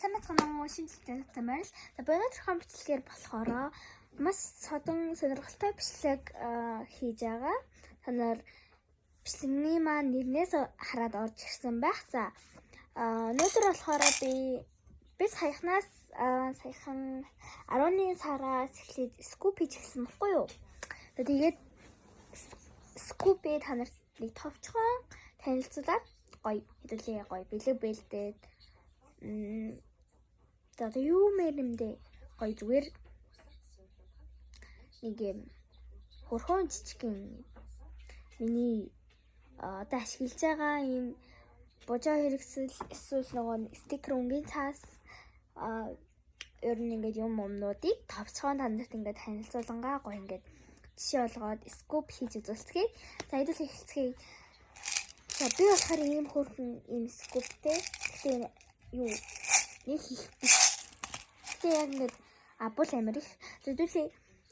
Самцхан шинжилгээ тамаар л өнөөдрийн бичлэгээр болохоор маш содон сонирхолтой бичлэг хийж байгаа. Танаар бичлэгний маань нэрнээс хараад орж ирсэн байх. За өнөөдөр болохоор би саяхнаас саяхан 10-ны сараас эхлээд скуп хийж эхэлсэн баггүй юу? Тэгээд скупээ та нарт нэг товчхон танилцуулаад гоё хэдүүлээ гоё бэлэг бэлдээд одоо юу мэрэмдээ гоё зүгээр нэг юм хөрхөн жижигхэн миний одоо ашиглаж байгаа юм божоо хэрэгсэл эсвэл нөгөө стикер өнгийн цаас ер нь ингээд юм өмнүүдийг товчхон танд ингээд танилцуулангаа гоё ингээд жишээ болгоод скуп хийж үзүүлцгээе. За хэдүүл эхэлцгээе. За би болохоор ийм хөрхөн ийм скуптэй гэхдээ юу нэг их биш. Тэг яг ингээд абул амир их. Хэдүүлээ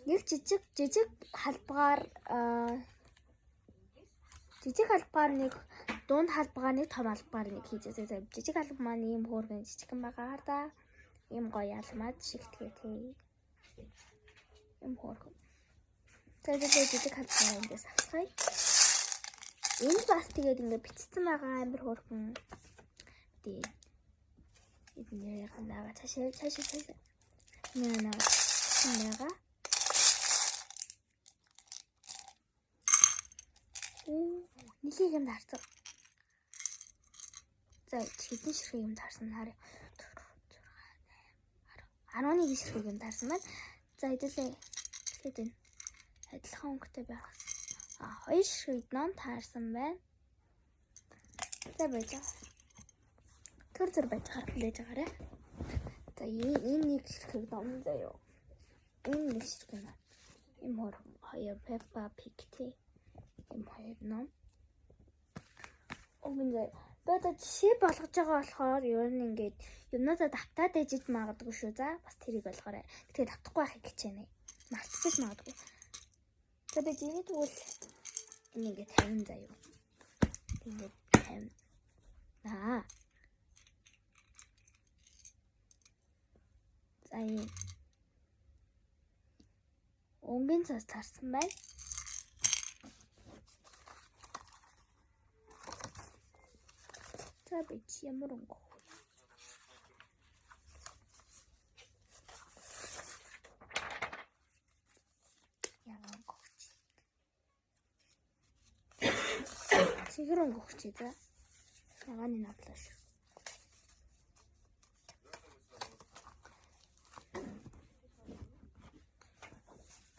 нэг жижиг халбгаар нэг дунд халбгаар нэг том халбгаар нэг хийжээ. За жижиг халбар маань ийм хөөргөн жижигхэн байгаа да. Ийм гоё алмаад шиг тэгээ ийм хөөргөн. Тэгээд жижиг халбгаар ингээс авчихъя. Энэ бас тэгээд ингээд бичсэн байгаа амир хөөргөн. Тэгээд эднэрийг ханаа цаашаа наа нэг юм дарсан. За хэдэн ширхэг юм дарсан харъя. 11 ширхэг юм дарсан байна. За хэдүүлээ тэгэхэд энэ адилхан өнгөтэй байх. 2 ширхэг ном таарсан байна. За байж байгаа. Тэр байж харагдаж байгаарэ. За энэ нэг ширхэг ном заяа. Энэ нэг ширхэг ном. Им хоёр Peppa Pig тий. Им хоёр ном. Огнээ бод жишээ болгож байгаа болохоор ер нь ингээд юмнуудаа давтаад ээжиж магадгүй шүү. За бас тэрийг болгоорой. Тэгэхээр давтахгүй байхыг хичээнэ. Мартчих магадгүй. За би зэний тэгвэл энэ ингээд 50 заяа. Ингээд 50. За энэ өнгийн цаас тарсан байна. За би ямар өнгө. Цэгэр өнгө өгч за. Ягааны надлаа шүү.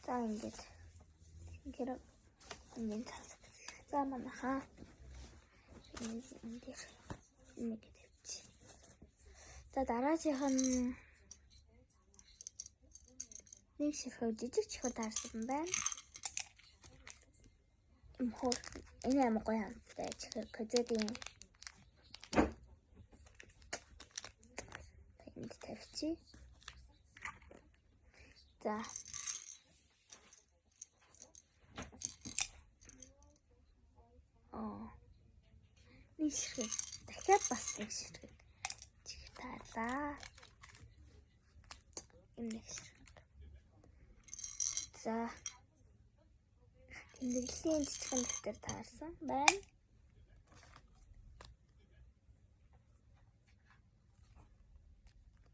За ингээд. Гэр ингээд цаас. За манайхаа. Энд нэг тавьчих. За дараагийнх нь нэг ширхэг жижиг чихүү таарсан байна. Энэ амар гоё хамттай чихэг көзөдийн энд тавьчих. За нэг ширхэг дахиад бас нэг ширхэг чих таарлаа. Энэ нэг ширхэг. За тэмдэглэлийн жижигхэн дэвтэр таарсан байна.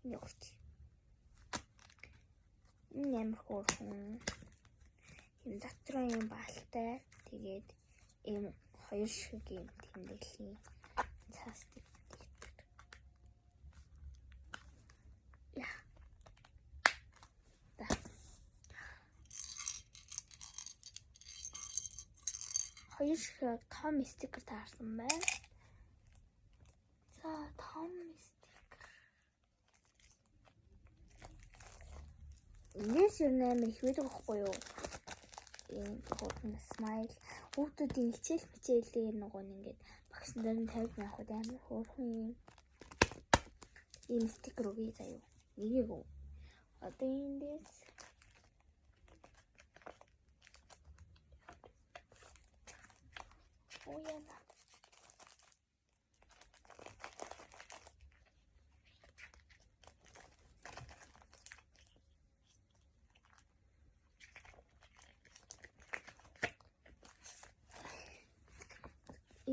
Энэ өгч. Энэ ямар хөөрхөн. Энэ дотроо юм баалтай. Тэгээд ийм хоёр ширхэг юм тэмдэглэлийн цаас дэвтэр. Яа. Да. Хоёр ширхэг том стикер таарсан байна. За том стикер. Инээс юу нэмэр их байдаг байхгүй юу? Энэ хөөрхөн смайл хүүхдүүдийн хичээлээр нөгөө ингээд багш нар нь тавьж явах амар хөөрхөн ийм стикер үгүй заяа. Нэгийг үү. Одоо эндээс Ояна.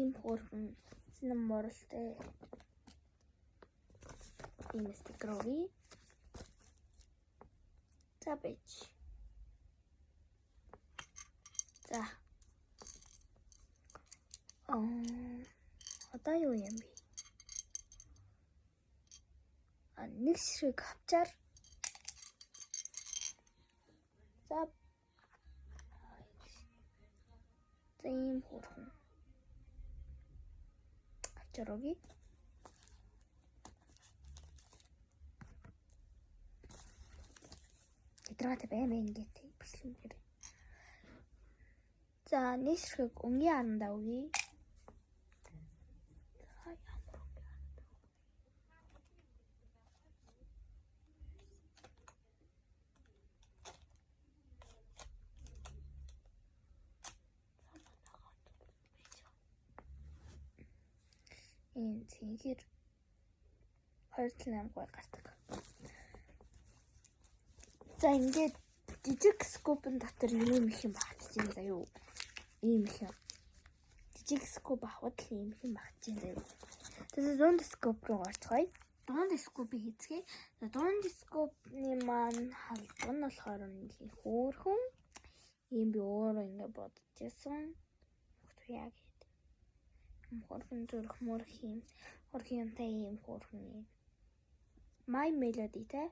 ийм хөөрхөн синем моралтай ийм стикер өгье. За бич. За. Одоо юу юм бэ? Нэг ширхэг авчаар. За. ийм хөөрхөн авчаар өгье. Идраатай баймаа ингээд бэлэн гэр. За нэг ширхэг өнгийн арандаа өгье. Энэ цэнхэр 28 гой гардаг. За ингээд жижиг скопын дотор юм их юм багтж байна заяа. Ийм их юм. Жижиг скоп авахд л ийм их юм багтж байна заяа. Тэгээд дунд скоп руу орцгоё. Дунд скопыг хийцгээе. Дунд скопны маань халбар нь болохоор нэг хөөрхөн ийм би өөрөө ингээд бодчихсон. Яг хөөрхөн зүрх мөрх юм. Хөөрхөнтэй ийм хөөрхөн юм. My Melody те.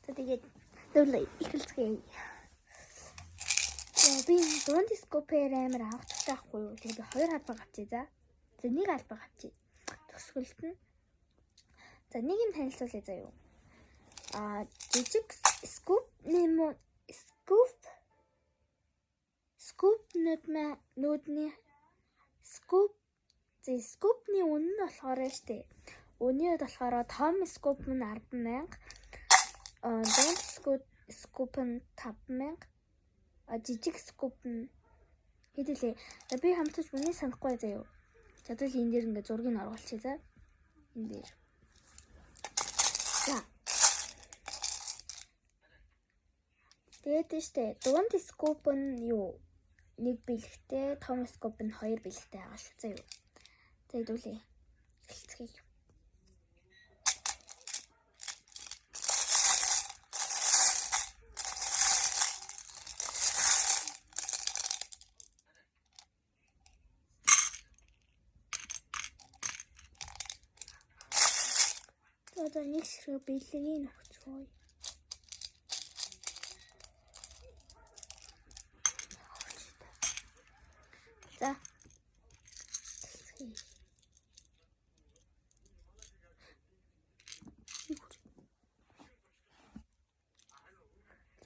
Тэгээд дэвлээ ихэлцгээе. Би дунд скопээр амар авах таахгүй юу. Тэгээд би 2 албаг авчий за. За нэг албаг авчий. Төгсгөлт нь. За нэг юм танилцуулъя заяа. Жижиг скопны нүүдний скопны үнэ нь болохоор штэ. Үний үед болохоор том скоп нь 10,000, дунд скоп нь 5,000, жижиг скоп нь хэдэлээ. Би хамтж үнийг санахгүй заяа. Чадвал энэ дээр ингээ зургийг оруулчих за. Энэ дээр. За. Тэгээд штэ дунд скоп нь юу? 1 бэлэгтэй, том скоп нь 2 бэлэгтэй байгаа шүү заяа. За хэдүүлээ. Эхэлцгээе. Одоо нэг ширхэг бэлгийн нөхцгөөе. За.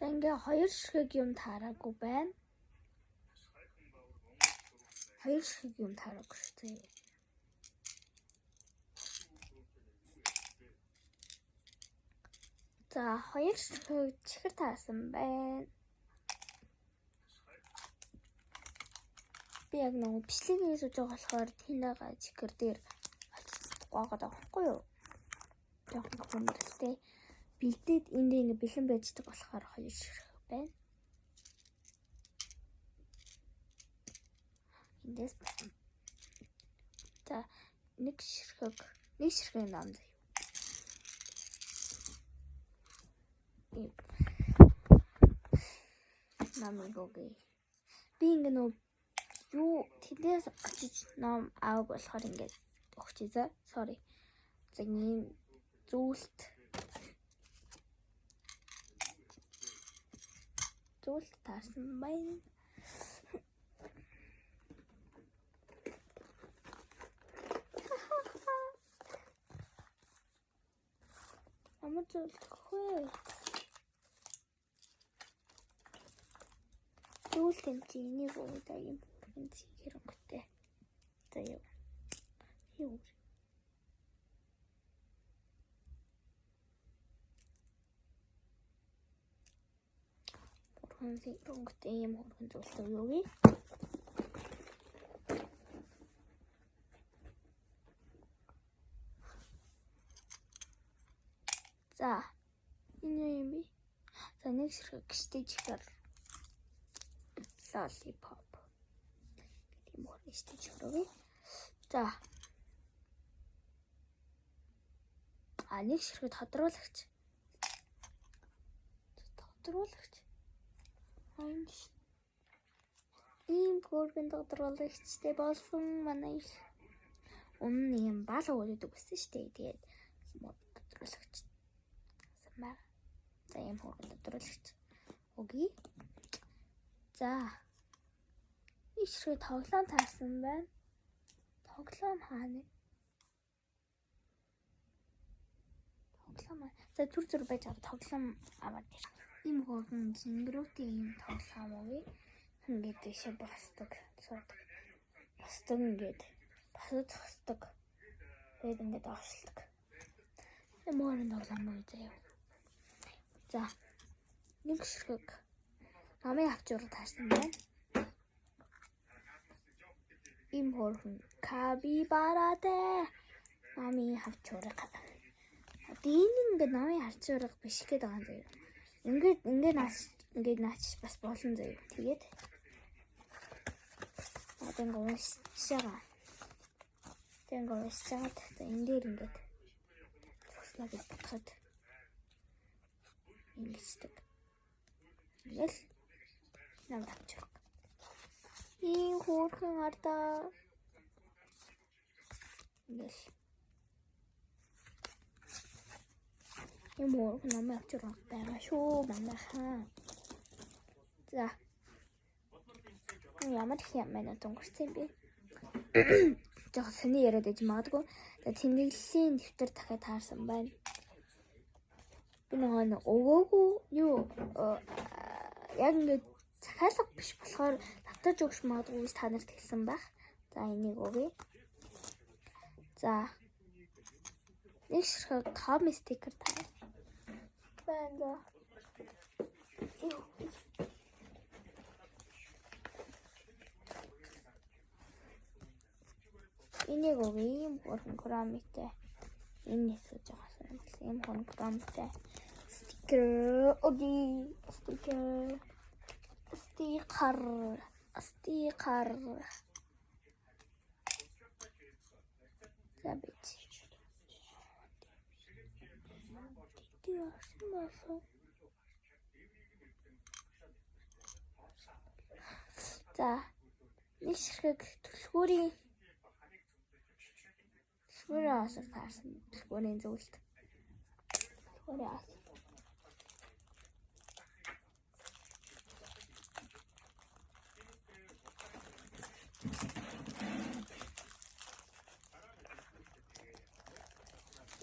За ингээ 2 ширхэг юм таараагүй байна. 2 ширхэг юм таараагүй шүү дээ. За 2 ширхэг чихэр таасан байна. Би яг нэг бичлэгийн сууж байгаа болохоор тэнийгээ чихэр дээр гоогаад байгаа хгүй юу? Жохон хүмрэлтэй. Бэлдээд энд ингэ бэлэн байждаг болохоор 2 ширхэг байна. Эндээс за нэг ширхэг нам заяа. Намайг өгье. Би ингэ нөө юу тэндээс очиж ном аав болохоор ингээд өгчээ за. Sorry. За ийм зүйлт таарсан байна. Ямар зүйлхээ. Зүйлтэн чи энийг уудаа юм. Энд хэрэгтэй. За юу. Юу. Хөнгөтэй юм хөргөн зүйлтэй юу вэ? За. Энэ юм би. За нэг ширхэг гişтэй чихэр. Lollipop. Тийм хөргөтэй чихэр үү? За. Нэг ширхэг тодруулагч. Ийм гөргөн тодруулагчтэй болсон манай өмнө юм бал өгөөд өгсөн шүү дээ. Тэгээд мод тодруулагч. Самаа. За ийм гөргөн тодруулагч. Окей. За. Ишрээ тоглоом таарсан байна. Тоглоом хаана? За зүр байж байгаа тоглоом аваад ир. Ийм хөргөн зингэрүүтийн ийм тоглоом өгье. Ингээд дэше босдог. Босдог ингээд. Босож зогсдог. Тэгээд ингээд ошлдог. Мөрөнд тоглоом өгье заяа. За. Нэг ширхэг намайг авч ураг таарсан байна. Ийм хөргөн капибаратэй намайг авч ураг. Энэ ингээд намайг авч ураг биш гээд байгаа юм заяа. Ингээд наач бас болон заяа. Тэгээд энэ гомшаа. Тэн гомшаад энэ дээр ингээд төгснө гэж бодоход ингэждэг. Ингээл нам авчих. Ийм хөөрхөн ардаа. Ингээл юм уу намайг авчих байгаа шүү манайхаа. За. Ямар их юм бэ өнгөрсөн би. Жог сони яриад иж магадгүй. Тэмдэглэлийн дэвтэр дахиад таарсан байна. Би нөгөө өгөөгүй юу яг ингээд захиалга биш болохоор давтаж өгч магадгүй та нарт хэлсэн байх. За энийг өгье. За. Нэг ширхэг том стикер таа. Байна. Энийг өгье. Ийм хөргөн граммтэй. Энэ хэсэж байгаа юм. Ийм хөргөн граммтэй. Стикер. Окей. Стикер. Забить. За. Нэг ширхэг түлхүүрийн асар таарсан. Түлхүүрийн зөвлөлт. Түлхүүрийн асар.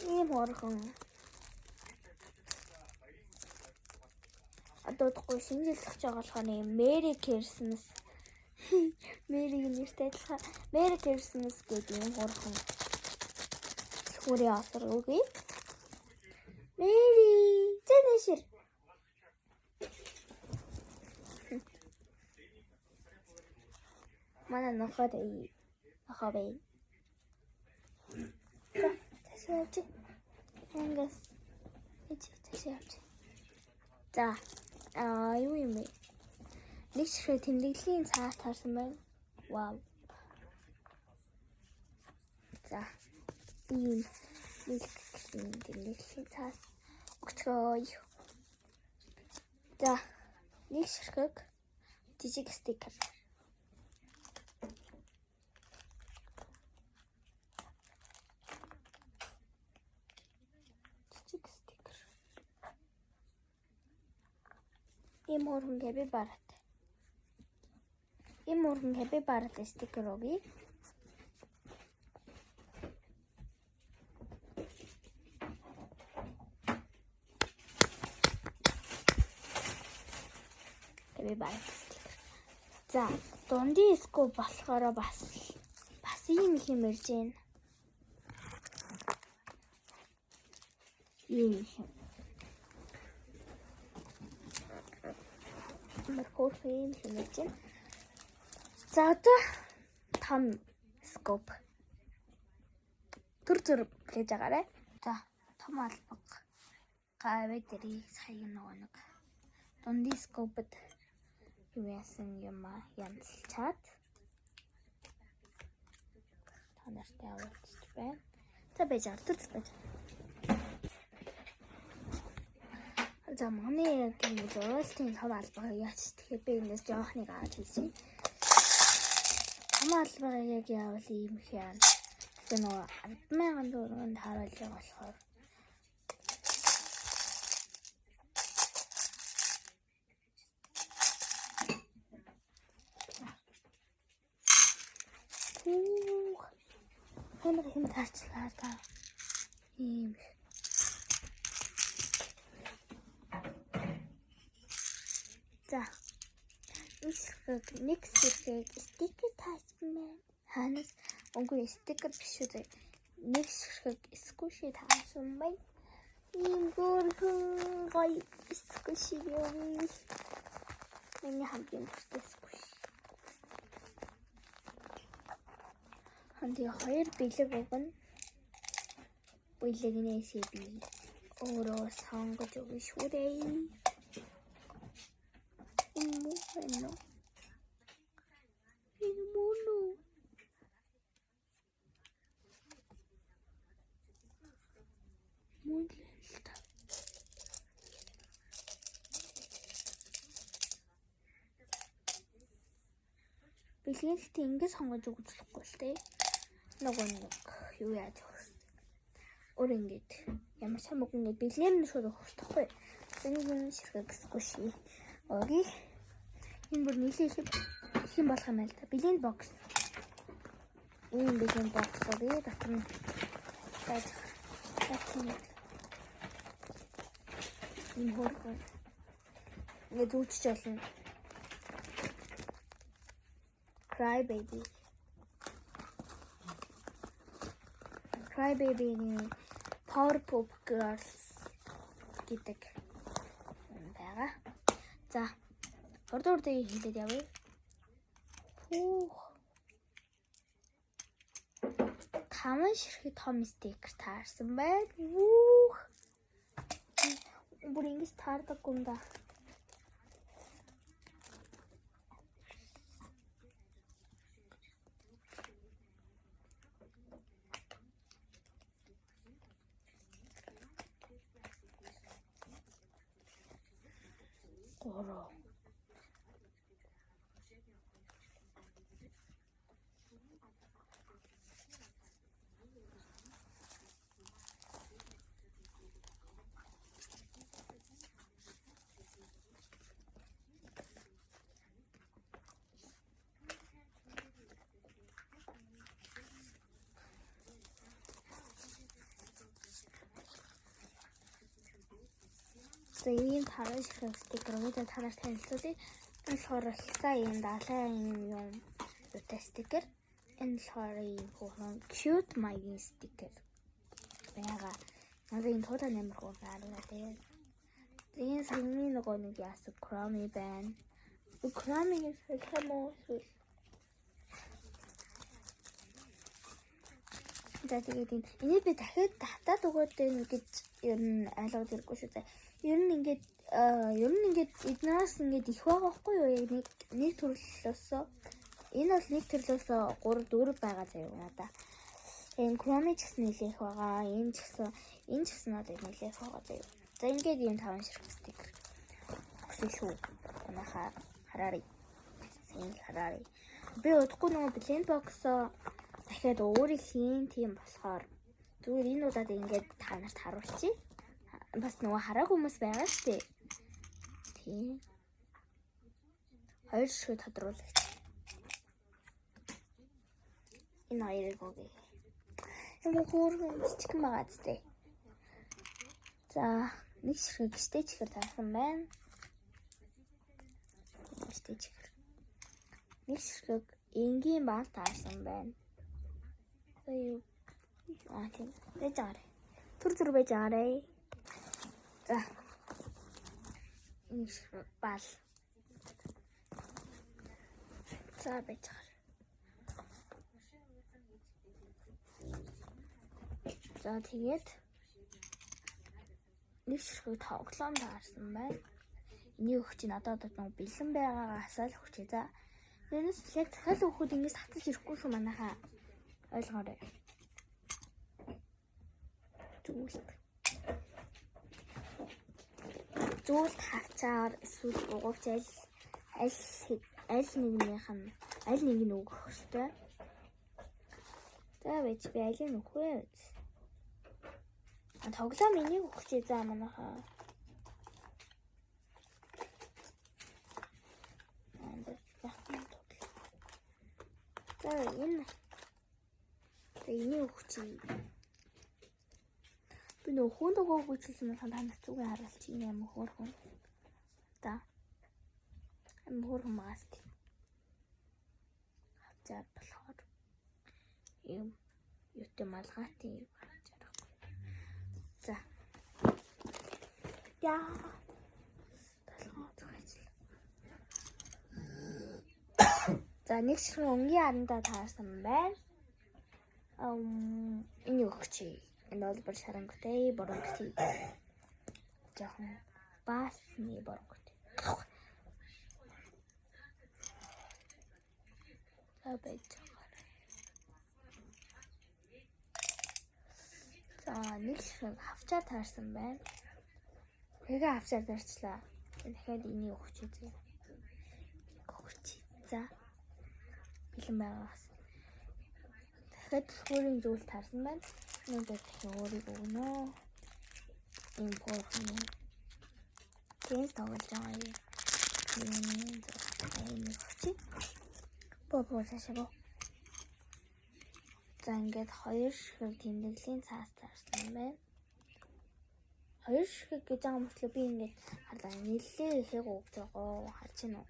Ийм хөргөн. Адуудахгүй шинжилж байгаа болохоор Мэри Christmas. Мэригийн нэртэй адилхан. Мэри Christmas гэдэг юм хөргөн. Түлхүүрийн асар өгье. Мэри Жэнэшэр. Манай ноход нохобэй. Тэсэж. Энгээс тэсэж. За. Юу юм бэ? Нэг ширхэг тэмдэглэлийн цаас таарсан байна. Вау. За. Ийм нэг тэмдэглэлийн цаас өгцгөөе. За. Нэг ширхэг жижиг стикер. Ийм хөргөн капибаратай стикер өгье. За, дундын скоп болохоор бас ийм их юм ирж байна. Ийм их юм. Мөрхөөрхөн юм ирж байна. За одоо том скоп. Түр гэж агаарэ. За, том албаг. Гавь дэрийг сая нэг дундын скопд юу яасан юм янзлчаад нартай уулзч байна. За байж байгаа төдөл байж. За манай яг юм уйлтын том албагаа яач тэгэхээр би энэс жоохныг аваад хийчихье. Том албагаа яг яавал ийм их яа. Тэгээ нөгөө 10,000 төгрөнд харуулж байгаа болохоор хэмээн таарчлаа та. Ийм. За. Нэг сэрэг стикер таасан байна. Ханаас өнгөө стикер биш үү? Нэг сэрэг скуши таасан байна. Ийм гөрхөн гоё скуши юу. Миний хамгийн дуртай скуши. Ханди хоёр бэлэг өгнө. Бэлэгнээсээ би өөрөө сонгож өгнө шүү дээ. Моно. Мулэлта. Бэлгэлт ингэж сонгож өгч болохгүй л дээ. Нөгөө нэг юу яаж өгөх. Өөр ингэж ямар ч хамаагүй ингэ бэлгээр нь шууд өгөх болохгүй. Энийг ширхэг скуши. Окей. Энэ бүр нийлээ их юм болох юм байна л да. Бэлэн бокс. Ийм бэлэн бокс өгье. Дотор нь байж энэ хөргөн. Нэг зүгч болно. Cry baby. Cry baby-ийн Powerpuff Girls гэдэг юм байгаа. За. Урдуудыг хэлээд явъя. Таман ширхэг том стикер таарсан байна. Бүр ингэж таардаггүй юм да. Гурав. За ийм тараа ширхэг стикерүүд танаар танилцуулъя. Энэ болохоор хилса ийм далайн юм юутай стикер. Энэ болохоор ийм хөөрхөн cute маягийн стикер. Яга. Надад энэ туутай нэмэр хөө гарна тэгээд. Энэ саяны нөгөө нэг яасан Chromie байна. Chromie гэх юм уу? За тэгээд энийг би дахиад татаад өгөөд байна гэж ер нь айлгаж ирэхгүй шүү дээ. Ер нь ингээд эднээс ингээд их байгаа хгүй юу? Яг нэг төрлөөсөө энэ бол нэг төрлөөсөө 3 4 байгаа заяа надаа. Энэ Chromie ч гэсэн нэлээх байгаа. Энэ ч гэсэн надад нэлээх байгаа заяа. За ингээд ийм 5 ширхэг стикер. Өгсөн шүү. Манайхаа хараарай. Хараарай. Би удахгүй нөгөө Blend Box-оо дахиад өөрийг хийн тийм болохоор зүгээр энэ удаад ингээд та нарт харуулчих. Бас нөгөө хараагүй хүмүүс байгаа шүү дээ. Тийм. Хоёр ширхэг тодруулагч. Энэ хоёрыг өгье. Энэ хөөрхөн чичгэн байгаа зү. За, нэг ширхэг стейчгэр таарсан байна. Стейчгэр. Нэг ширхэг энгийн баал таарсан байна. Юу тийм байж байгаа. Түр байж байгаа. За. Энэ баал. За байж байгаа. За тэгээд нэг ширхэг тоглоом таарсан байна. Энийг өгч надад нэг бэлэн байгаагаас л өгч. За. Тэрнээс яг захиал өгөхөд ингэж татаж ирэхгүй шүү манайхаа. Ойлгоорой. Зүйлд хавцаар эсвэл угууч аль нэг нь өгөх ёстой. За байж би алийг өгөх вэ? Тоглоом энийг өгч заа манайхаа. За энэ энийг өгч. Би нөх хүн дөгөөг үзүүлсэн нь танаас зүгээр харуулж ийм юм хөөрхөн. За. Юм хөөрхөн маас. Хавцаар болохоор юм юутай малгайтай юм харж байгаа. За. Яа. За нэг ширхэг өнгийн харандаа таарсан байна. Энэ өгч. Энэ бол бүр шарангутай боронготой. Жохон басны боронготой. Абэж. За нэг ширхэг хавчаар таарсан байна. Тэгээ хавчаар таарчлаа. Дахиад энийг өгч үзье. Өгч. За. Бэлэн байгаас. Дахиад хөрийн зүйл таарсан байна. Нэг дахин өөрийг өгнө. Ийм боорхон. Тэнс тоглож байгаа юм. Энэ өгчи. Боо цаашаа. За ингээд хоёр ширхэг тэмдэглэлийн цаас таарсан байна. Хоёр ширхэг гэж байгаа мөртлөө би ингээд харлаа нэлээ ихийг өгч байгаа. Харж байна уу?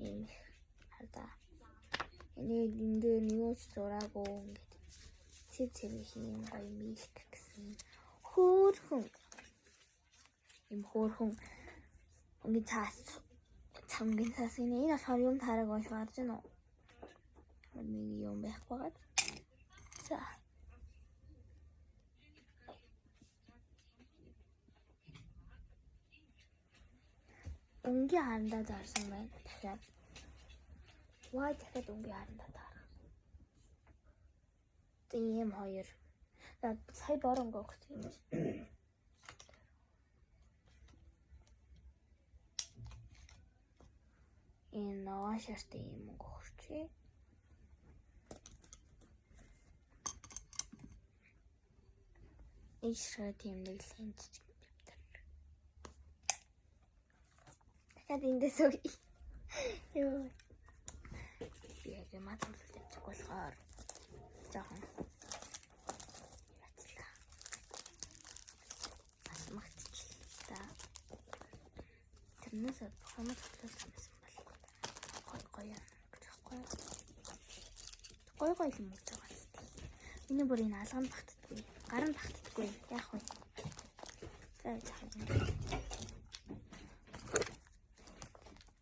Ийм хардаа. Энэ дээр ньюс зураагүй ингээд цэвэр хийм гоё милк гэсэн хөөрхөн юм хөөрхөн өнгийн цаас цамгийн цаас энэ болохоор юм таараг болж гарч байна уу? Нэг юм байхгүй гад. За. Өнгийн харандаа таарсан байна. Дахиад. Ваа дахиад өнгийн харандаа таар. Тийм хоёр. За сая боронго өгч юм. Энэ ноо шартай юм өгч. Ишрэ тэмдэглэлийн жижиг дэвтэр. Дахиад эндээс үг. Йоо. Яг математик болохоор жоохон яцлаа. Математик та. Тэрнээс хамт төлөвлөсөн байсан бол гоё юм уу байгаа юм. Миний бүр энэ алганд багтдаггүй. Гарын багтдаггүй. Яах вэ? За яах вэ?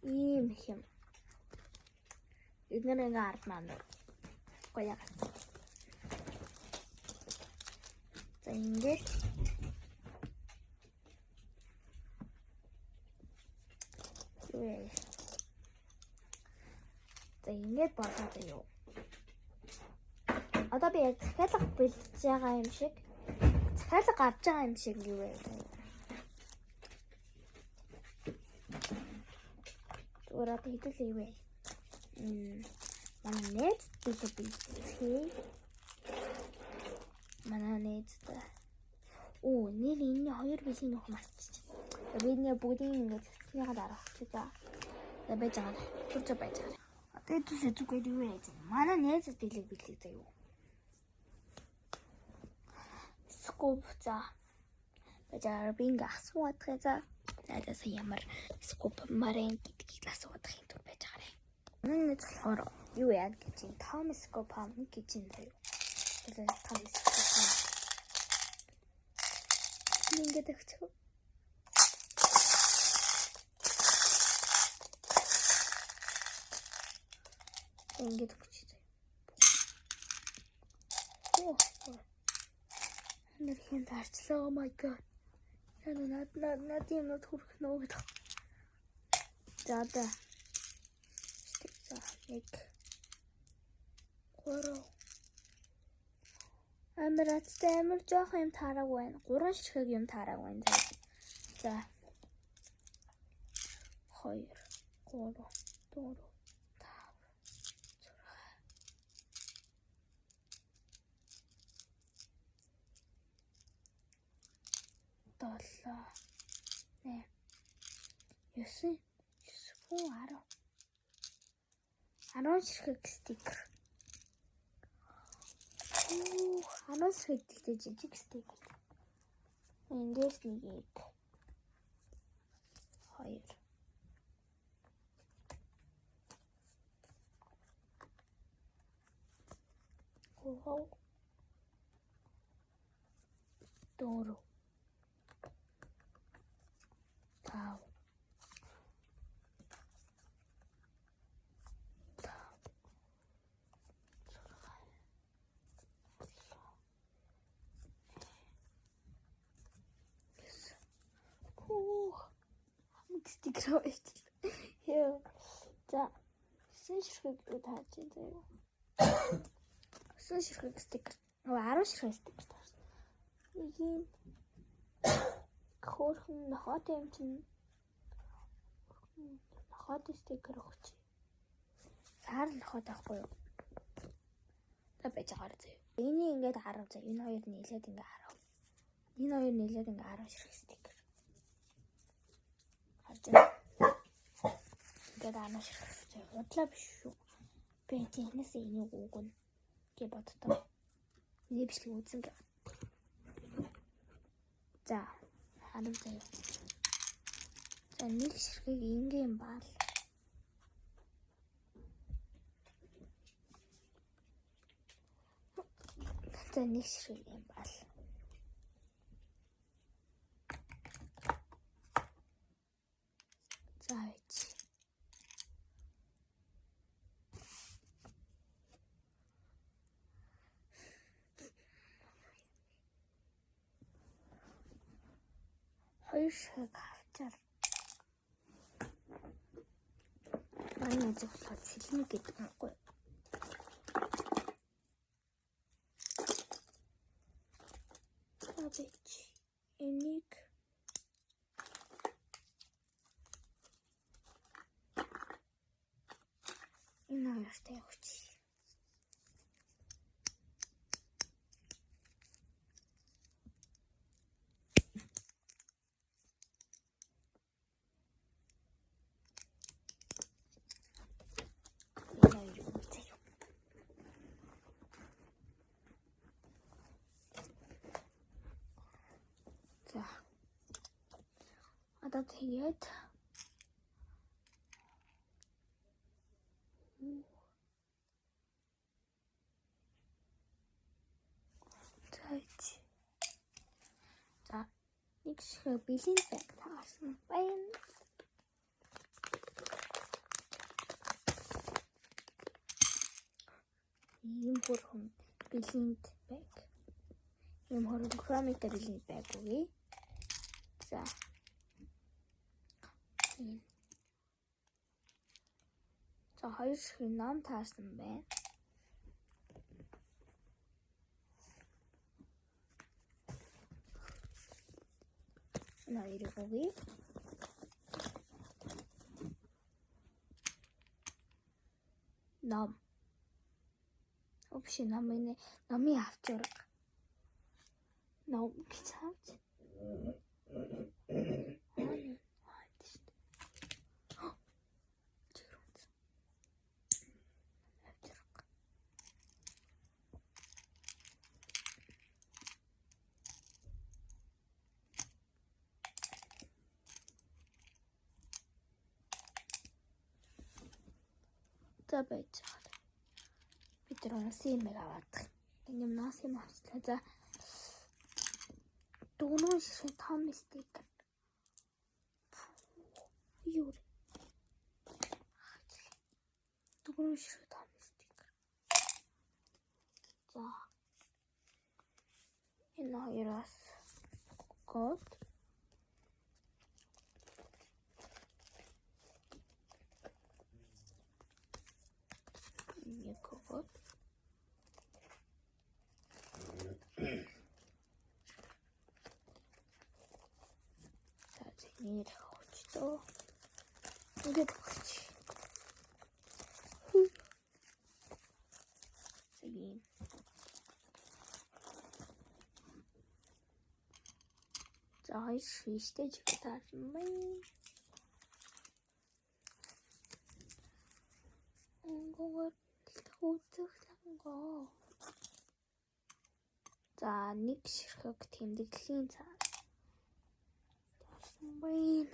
Ийм юм. Эдгээр ингээ ард маань гоё гас. За ингээд юу. За ингээд болоод юу. Одоо би яг захиалга бэлдэж байгаа юм шиг. Захиалга авч байгаа юм шиг юу вэ? Зүгээр хэдүүлээ юу вэ? Манай нэт бэлдээ. Манай нэт. Оо, нэр энэ хоёр биеийн нөх марччих. Би нэ бүгдийг ингээд цэцнийгаа дарах гэж за. За байж байгаа. Түр байж байгаа. Одоо хэдүүлээ зүгээр юу вэ? Манай нэт бэлдээ заяа. Скоп за. Бажаар бинг асуух за. Надаас ямар скоп марин гэдгийг асуух юм тур байж байгаа юм. Нэг болохоор юу яа гэж юм Томскоп хам гэж юм заяа. Тэгээд Томскоп. Ингээд өгчөө. Ингээд өгчөө. Оо. Нэрхийн таарчлаа. Oh my god. Над юм төрөх нөө гэдэг. За. Нэг 3 Амирацтай амар жоох юм таараг байна. 3 ширхэг юм таараг байна. За 2 3 4 5 10 ширхэг стикер. 10 ширхэг гэхдээ жижиг стикер. Эндээс нэг 2 4 5 стикер байж. Яа. За 9 ширхэг тааж заяа. 9 ширхэг стикер. 10 ширхэг стикер тааж. Нэг юм хөөрхөн нохот юм чинь. Нохот стикер өгч. Саар нохот авахгүй юу? Та байж байгаа заяа. Энийг ингээд 10 заяа. Энэ хоёр нийлээд ингээд 10. Энэ хоёр нийлээд ингээд 10 ширхэг стикер. Ингээд 10 ширхэг заяа. Удлаа биш шүү. Би тиймээс энийг үгэн гэж боддоо. Энийг бичлэг үзэн гэ. За, харин заяа. За, нэг ширхэг ингийн баал. За, нэг ширхэг юм баал. За, байж. Хоёр ширхэг авчаар. Манай зөвлөд сэлмэг гэдэг юм уу? Абич. Энийг энэ хоёртай өгч. Одоо тэгээд за нэг ширхэг бэлэн цаг таасан байна. Ийм хөрхөн бэлэнд байг. Ийм хөрхөн хромитой бэлэнд байг үгүй. За. За 2 ширхэг ном таарсан байна. Наирыг үгүй. Ном. Общий номын авчраг. Ном гэж хавч. За байж байгаа. Бид тэрнээс юм аваад. Энэ нас юм авчлаа. За 4 ширхэг том стикер. Юу? 4 ширхэг том стикер. За энэ хоёроос гот. Нэг гот. Нэр хөвчтөө. Ингээд хөвч. Sige. За хоёр шиштэй жигтаар юм. Онгоор хүүцэглэнгоо. За нэг ширхэг тэмдэглэлийн цаас. Байн.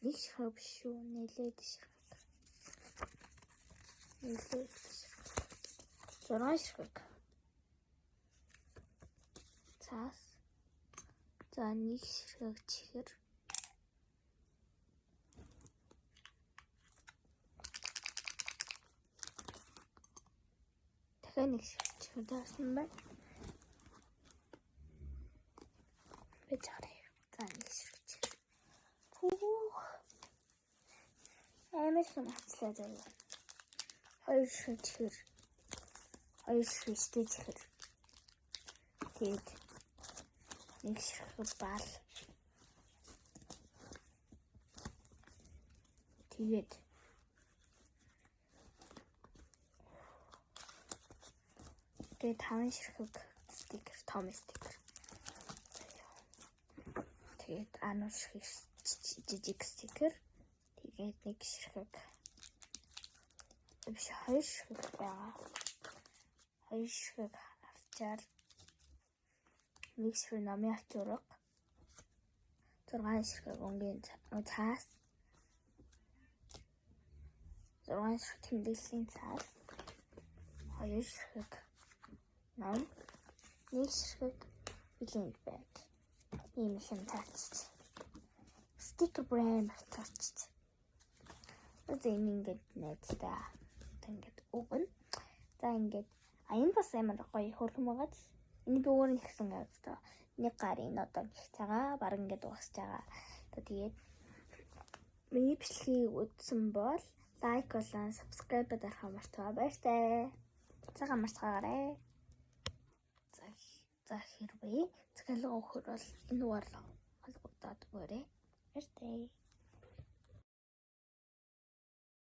Нэг ширхэг биш үү? Нэлээд ширхэг. Нэлээд ширхэг. 6 ширхэг. Цаас. За нэг ширхэг чихэр. Дахиад нэг ширхэг чихэр таасан байна. Бэжарэ. За нэг ширхэг чихэр. Амар хэм хацлаа заяа. Хоёр ширхэг чихэр. Хоёр ширхэгтэй чихэр. Тэгээд нэг ширхэг бал. Тэгээд таван ширхэг стикер, том стикер. Тэгээд ануу ширхэг жижиг стикер. Тэгээд нэг ширхэг. Биш хоёр ширхэг байгаа. Хоёр ширхэг авчаар нэг ширхэг номын авчурга. 6 ширхэг өнгийн цаас. 6 ширхэг тэмдэглэлийн цаас. Хоёр ширхэг ном. Нэг ширхэг билийн байг. Ийм хэм таач. Стикер брэнд таач. За ингээд найзтай. Ингээд өгнө. За ингээд энэ бас амар гоё хөрхөн байгааз. Энэ би өөр нэгсэн гэдэг. Нэг гарын одоо гихж байгаа. Бараг ингээд уусч байгаа. Тэгээд миний бичлэгийг үзсэн бол лайк болон subscribe дарахаа мартаа баяртай. Цагаан марцгаарай. За хэрвээ цахилгаан өгөхөр бол энэ дугаар холбогдоод өгөөрэй. Баяртай.